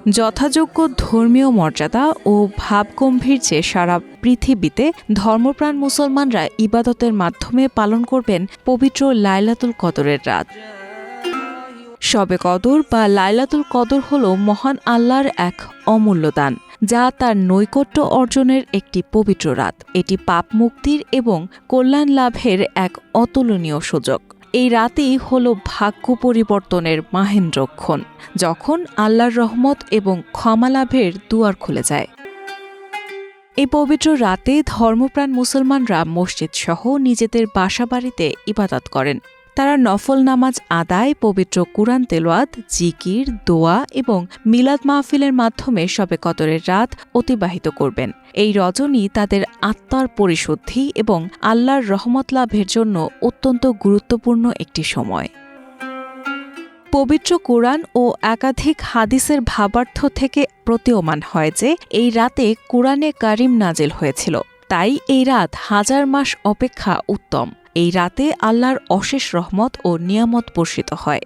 যথাযোগ্য ধর্মীয় মর্যাদা ও ভাবগম্ভীর্যে সারা পৃথিবীতে ধর্মপ্রাণ মুসলমানরা ইবাদতের মাধ্যমে পালন করবেন পবিত্র লাইলাতুল কদরের রাত। শবে কদর বা লাইলাতুল কদর হল মহান আল্লাহর এক অমূল্য দান, যা তার নৈকট্য অর্জনের একটি পবিত্র রাত। এটি পাপ মুক্তির এবং কল্যাণ লাভের এক অতুলনীয় সুযোগ। এই রাতেই হল ভাগ্য পরিবর্তনের মাহেন্দ্রক্ষণ, যখন আল্লাহর রহমত এবং ক্ষমা লাভের দুয়ার খুলে যায়। এই পবিত্র রাতে ধর্মপ্রাণ মুসলমানরা মসজিদ সহ নিজেদের বাসাবাড়িতে ইবাদত করেন। তারা নফল নামাজ আদায়, পবিত্র কুরআন তেলাওয়াত, জিকির, দোয়া এবং মিলাদ মাহফিলের মাধ্যমে শবে কদরের রাত অতিবাহিত করবেন। এই রজনী তাদের আত্মার পরিশুদ্ধি এবং আল্লাহর রহমত লাভের জন্য অত্যন্ত গুরুত্বপূর্ণ একটি সময়। পবিত্র কুরআন ও একাধিক হাদিসের ভাবার্থ থেকে প্রতীয়মান হয় যে এই রাতে কুরআনে কারিম নাজিল হয়েছিল, তাই এই রাত হাজার মাস অপেক্ষা উত্তম। এই রাতে আল্লাহর অশেষ রহমত ও নিয়ামত বর্ষিত হয়।